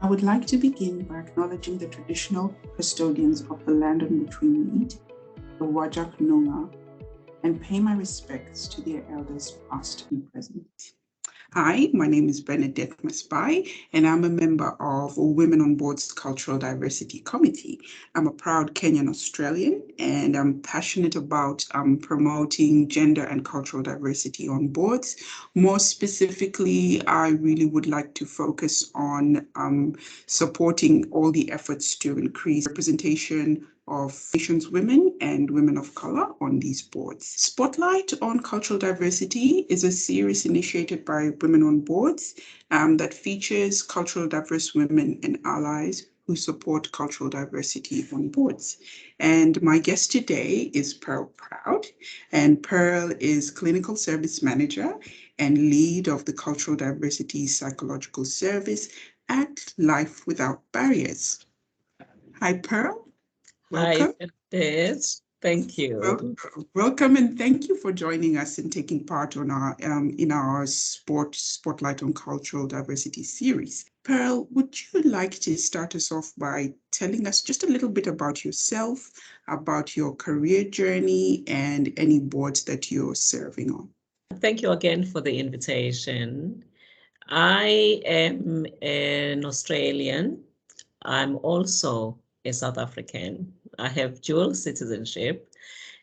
I would like to begin by acknowledging the traditional custodians of the land on which we meet, the Wajak Noongar, and pay my respects to their elders past and present. Hi, my name is Bernadette Masbayi, and I'm a member of Women on Board's Cultural Diversity Committee. I'm a proud Kenyan Australian, and I'm passionate about promoting gender and cultural diversity on boards. More specifically, I really would like to focus on supporting all the efforts to increase representation of Nations women and women of color on these boards. Spotlight on Cultural Diversity is a series initiated by Women on Boards that features cultural diverse women and allies who support cultural diversity on boards. And my guest today is Pearl Proud, and Pearl is Clinical Service Manager and lead of the Cultural Diversity Psychological Service at Life Without Barriers. Hi, Pearl. Welcome. Hi, Bernadette. Thank you. Welcome, and thank you for joining us and taking part on our in our Spotlight on Cultural Diversity series. Pearl, would you like to start us off by telling us just a little bit about yourself, about your career journey, and any boards that you're serving on? Thank you again for the invitation. I am an Australian. I'm also a South African. I have dual citizenship,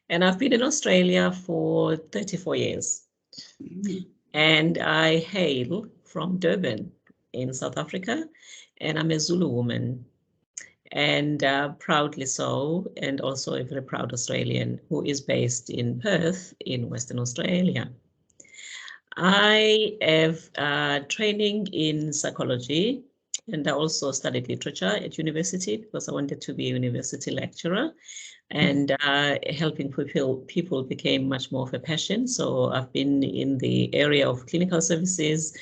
and I've been in Australia for 34 years. And I hail from Durban in South Africa, and I'm a Zulu woman, and proudly so, and also a very proud Australian who is based in Perth in Western Australia. I have training in psychology, and I also studied literature at university because I wanted to be a university lecturer, and helping people became much more of a passion. So I've been in the area of clinical services,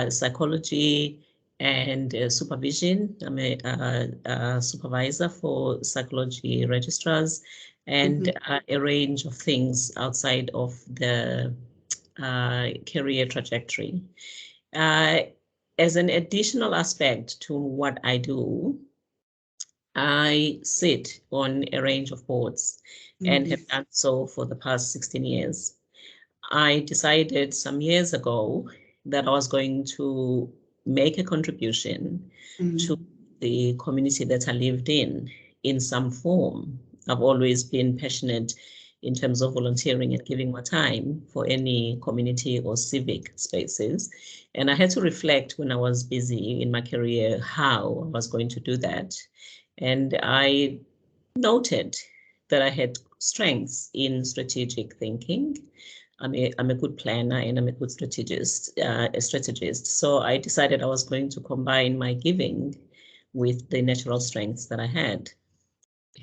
psychology, and supervision. I'm a supervisor for psychology registrars, and a range of things outside of the career trajectory. As an additional aspect to what I do, I sit on a range of boards and have done so for the past 16 years. I decided some years ago that I was going to make a contribution to the community that I lived in some form. I've always been passionate in terms of volunteering and giving my time for any community or civic spaces. And I had to reflect when I was busy in my career how I was going to do that. And I noted that I had strengths in strategic thinking. I'm a good planner and I'm a good strategist. So I decided I was going to combine my giving with the natural strengths that I had.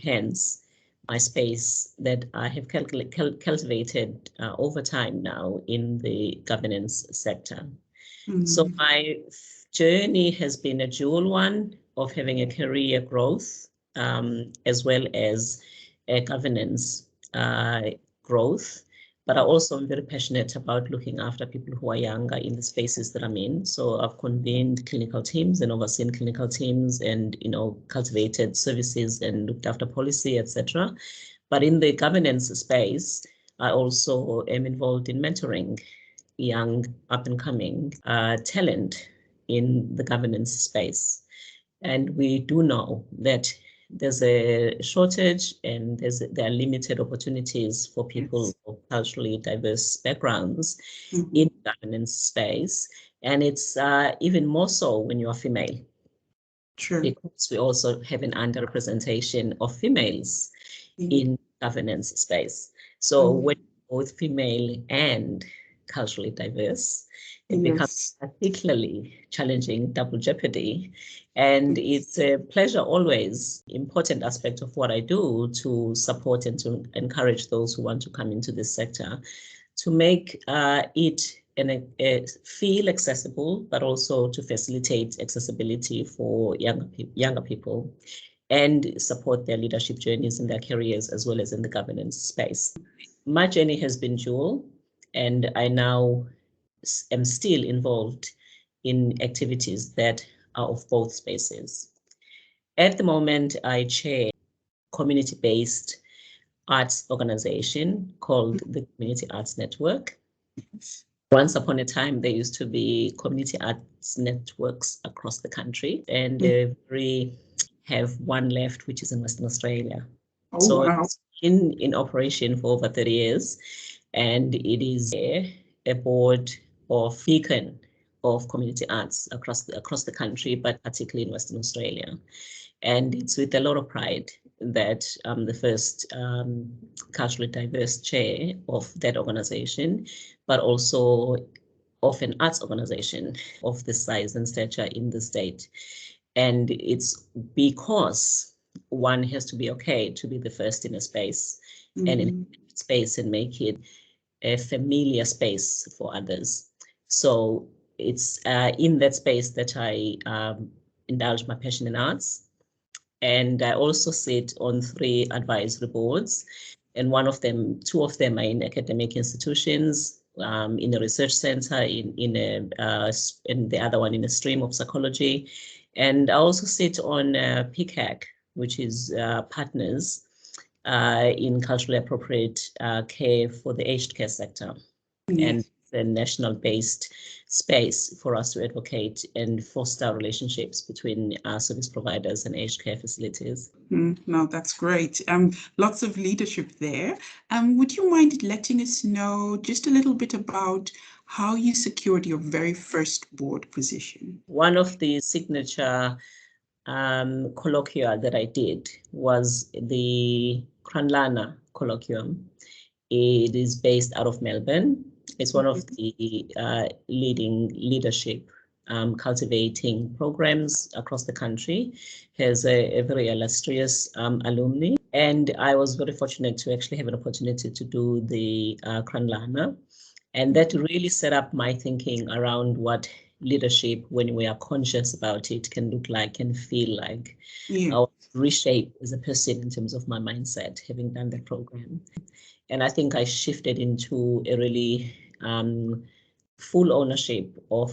Hence, my space that I have cultivated over time now in the governance sector. So my journey has been a dual one of having a career growth as well as a governance growth. But I also am very passionate about looking after people who are younger in the spaces that I'm in. So I've convened clinical teams and overseen clinical teams and, cultivated services and looked after policy, etc. But in the governance space, I also am involved in mentoring young up-and-coming talent in the governance space. And we do know that there's a shortage and there are limited opportunities for people of culturally diverse backgrounds in the governance space. And it's even more so when you are female. Sure. Because we also have an underrepresentation of females in governance space. So when both female and culturally diverse, it becomes particularly challenging, double jeopardy. And it's a pleasure always, important aspect of what I do to support and to encourage those who want to come into this sector, to make it feel accessible, but also to facilitate accessibility for younger people and support their leadership journeys in their careers as well as in the governance space. My journey has been dual, and I now am still involved in activities that of both spaces. At the moment, I chair a community-based arts organization called the Community Arts Network. Once upon a time, there used to be community arts networks across the country, and we have one left, which is in Western Australia. Oh, so wow. It's in operation for over 30 years, and it is a board of beacon of community arts across the country, but particularly in Western Australia. And it's with a lot of pride that I'm the first culturally diverse chair of that organization, but also of an arts organization of this size and stature in the state. And it's because one has to be okay to be the first in a space and in a space and make it a familiar space for others. So it's in that space that I indulge my passion in arts. And I also sit on 3 advisory boards, and two of them are in academic institutions, in a research center, and the other one in a stream of psychology. And I also sit on PCAC, which is partners in culturally appropriate care for the aged care sector. Yes. And the national-based space for us to advocate and foster relationships between service providers and aged care facilities. No, that's great. Lots of leadership there. Would you mind letting us know just a little bit about how you secured your very first board position? One of the signature colloquia that I did was the Kranlana colloquium. It is based out of Melbourne. It's one of the leading leadership cultivating programs across the country. Has a very illustrious alumni, and I was very fortunate to actually have an opportunity to do the Kranlana, and that really set up my thinking around what leadership, when we are conscious about it, can look like and feel like. Yeah. I was reshaped as a person in terms of my mindset, having done that program. And I think I shifted into a really full ownership of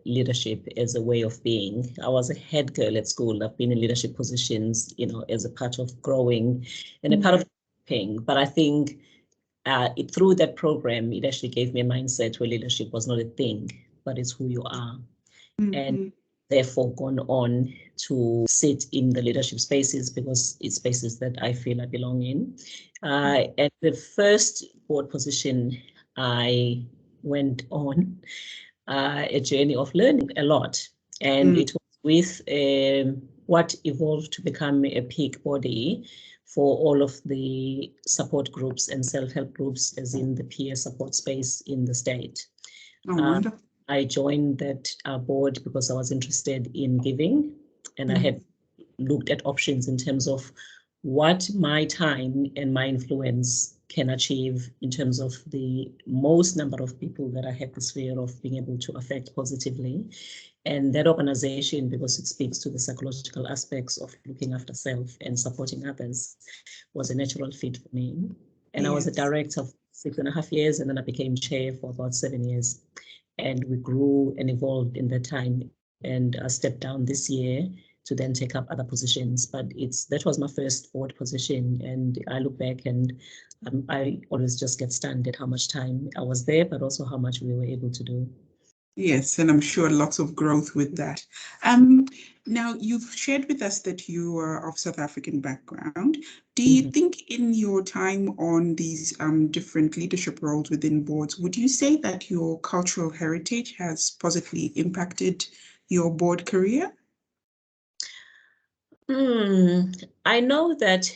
leadership as a way of being. I was a head girl at school. I've been in leadership positions, as a part of growing and a part of being. But I think through that program, it actually gave me a mindset where leadership was not a thing, but it's who you are. And therefore gone on to sit in the leadership spaces because it's spaces that I feel I belong in. At the first board position, I went on a journey of learning a lot. And it was with what evolved to become a peak body for all of the support groups and self-help groups, as in the peer support space in the state. Wonderful. I joined that board because I was interested in giving, and I had looked at options in terms of what my time and my influence can achieve in terms of the most number of people that I have the sphere of being able to affect positively. And that organization, because it speaks to the psychological aspects of looking after self and supporting others, was a natural fit for me. And I was a director for 6.5 years, and then I became chair for about 7 years. And we grew and evolved in that time, and I stepped down this year to then take up other positions. But that was my first board position, and I look back and I always just get stunned at how much time I was there, but also how much we were able to do. Yes, and I'm sure lots of growth with that. Now, you've shared with us that you are of South African background. Do you think in your time on these different leadership roles within boards, would you say that your cultural heritage has positively impacted your board career? I know that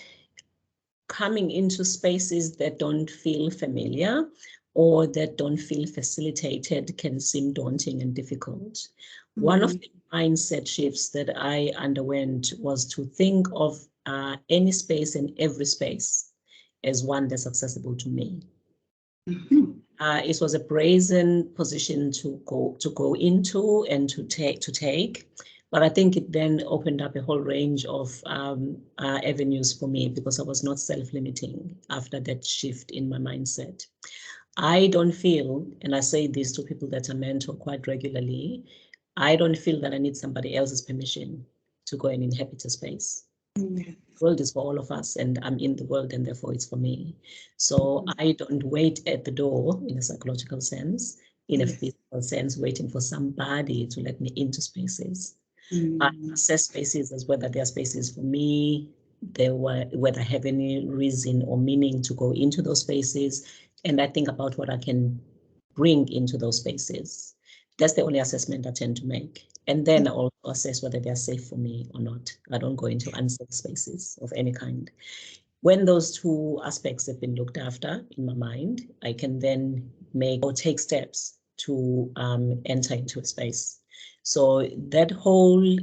coming into spaces that don't feel familiar or that don't feel facilitated can seem daunting and difficult. One of the mindset shifts that I underwent was to think of any space and every space as one that's accessible to me. It was a brazen position to go into and to take. But I think it then opened up a whole range of avenues for me because I was not self-limiting after that shift in my mindset. I don't feel, and I say this to people that I mentor quite regularly, I don't feel that I need somebody else's permission to go and inhabit a space. Yeah. The world is for all of us, and I'm in the world, and therefore it's for me. So I don't wait at the door in a psychological sense, in a physical sense, waiting for somebody to let me into spaces. I assess spaces as whether they are spaces for me, whether I have any reason or meaning to go into those spaces, and I think about what I can bring into those spaces. That's the only assessment I tend to make. And then I also assess whether they're safe for me or not. I don't go into unsafe spaces of any kind. When those two aspects have been looked after in my mind, I can then make or take steps to enter into a space. So that whole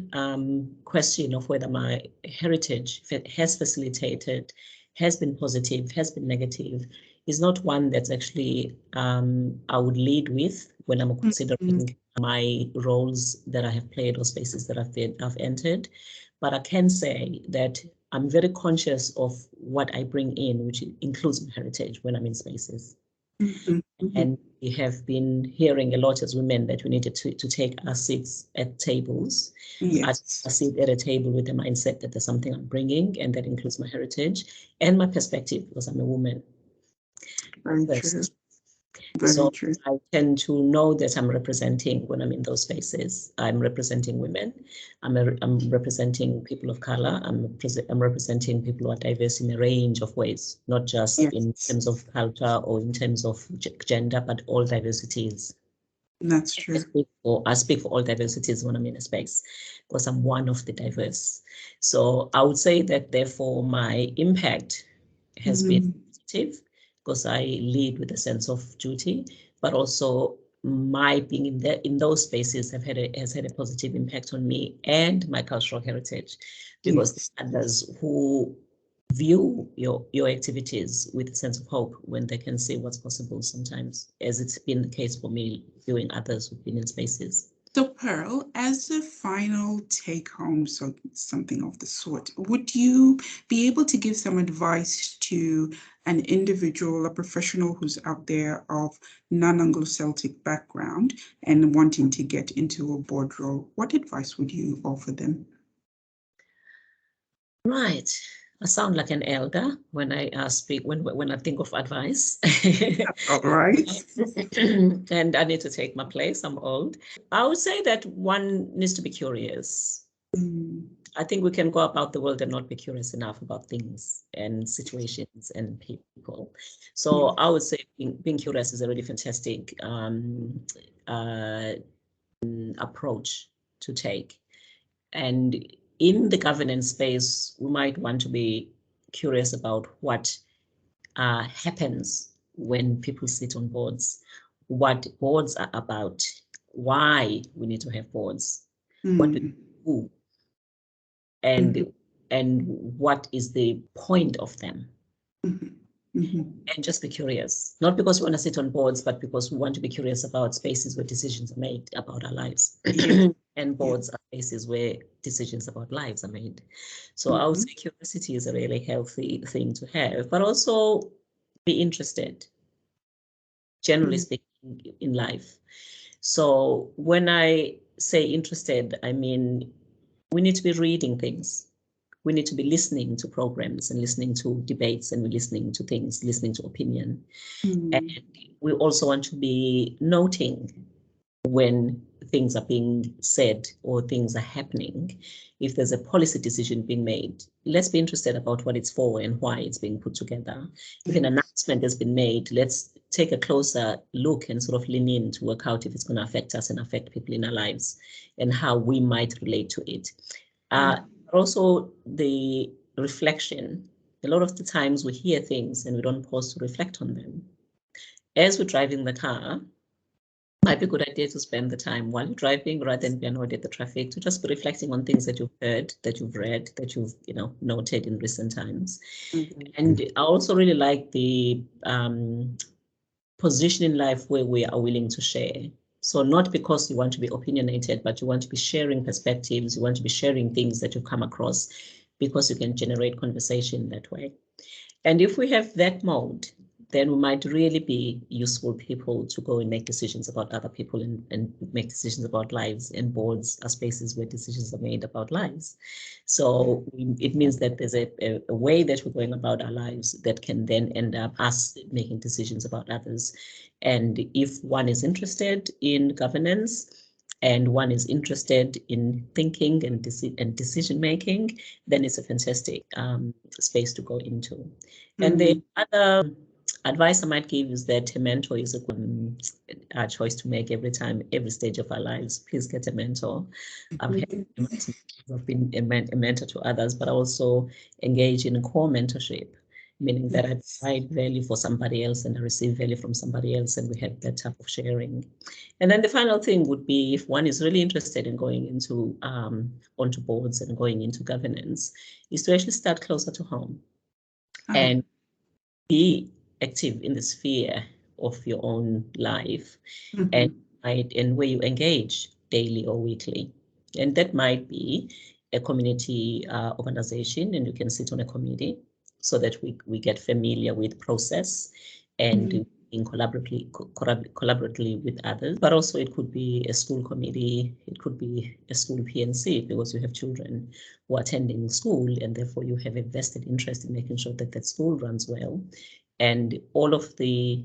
question of whether my heritage has facilitated, has been positive, has been negative, is not one that's actually I would lead with when I'm considering my roles that I have played or spaces that I've entered. But I can say that I'm very conscious of what I bring in, which includes my heritage when I'm in spaces. And we have been hearing a lot as women that we needed to take our seats at tables. Yes. I sit at a table with the mindset that there's something I'm bringing, and that includes my heritage and my perspective, because I'm a woman. Very true. Very So true. I tend to know that I'm representing when I'm in those spaces. I'm representing women. I'm representing people of color. I'm representing people who are diverse in a range of ways, not just in terms of culture or in terms of gender, but all diversities. That's true. I speak for all diversities when I'm in a space, because I'm one of the diverse. So I would say that therefore my impact has been positive, because I lead with a sense of duty, but also my being in those spaces has had a positive impact on me and my cultural heritage, because others who view your activities with a sense of hope when they can see what's possible sometimes, as it's been the case for me viewing others who've been in spaces. So Pearl, as a final take home, so something of the sort, would you be able to give some advice to an individual, a professional who's out there of non-Anglo-Celtic background and wanting to get into a board role? What advice would you offer them? Right. I sound like an elder when I speak, when I think of advice. All right. And I need to take my place. I'm old. I would say that one needs to be curious. I think we can go about the world and not be curious enough about things and situations and people. So I would say being curious is a really fantastic approach to take. And in the governance space, we might want to be curious about what happens when people sit on boards, what boards are about, why we need to have boards, what we do, and what is the point of them. And just be curious, not because we want to sit on boards, but because we want to be curious about spaces where decisions are made about our lives. And boards are spaces where decisions about lives are made. So I would say curiosity is a really healthy thing to have, but also be interested, generally speaking, in life. So when I say interested, I mean, we need to be reading things. We need to be listening to programs and listening to debates and listening to things, listening to opinion. And we also want to be noting when things are being said or things are happening. If there's a policy decision being made, let's be interested about what it's for and why it's being put together. If an announcement has been made, let's take a closer look and sort of lean in to work out if it's going to affect us and affect people in our lives and how we might relate to it. Also, the reflection. A lot of the times we hear things and we don't pause to reflect on them. As we're driving the car, might be a good idea to spend the time while you're driving rather than be annoyed at the traffic, to just be reflecting on things that you've heard, that you've read, that you've noted in recent times. And I also really like the position in life where we are willing to share. So not because you want to be opinionated, but you want to be sharing perspectives, you want to be sharing things that you've come across, because you can generate conversation that way. And if we have that mode, then we might really be useful people to go and make decisions about other people and make decisions about lives, and boards are spaces where decisions are made about lives. So it means that there's a way that we're going about our lives that can then end up us making decisions about others. And if one is interested in governance, and one is interested in thinking and decision making, then it's a fantastic space to go into. Mm-hmm. And the other advice I might give is that a mentor is a good choice to make every time, every stage of our lives. Please get a mentor. I've been a mentor to others, but also engage in core mentorship, meaning that I provide value for somebody else and I receive value from somebody else, and we have that type of sharing. And then the final thing would be, if one is really interested in going into onto boards and going into governance, is to actually start closer to home and be active in the sphere of your own life, and where you engage daily or weekly. And that might be a community organization, and you can sit on a committee so that we get familiar with process and being collaboratively with others. But also it could be a school committee, it could be a school PNC, because you have children who are attending school, and therefore you have a vested interest in making sure that that school runs well. And all of the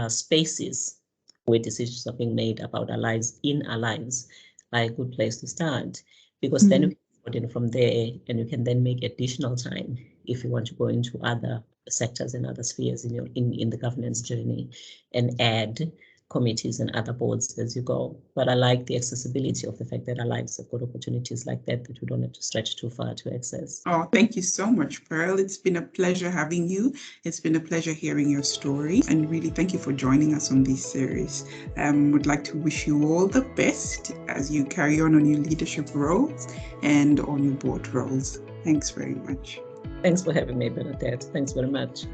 spaces where decisions are being made about our lives, in our lives, are a good place to start, because then you can put in from there, and you can then make additional time if you want to go into other sectors and other spheres in the governance journey, and add committees and other boards as you go. But I like the accessibility of the fact that our lives have got opportunities like that we don't have to stretch too far to access. Oh, thank you so much, Pearl. It's been a pleasure having you. It's been a pleasure hearing your story, and really thank you for joining us on this series. Would like to wish you all the best as you carry on your leadership roles and on your board roles. Thanks very much. Thanks for having me, Bernadette. Thanks very much.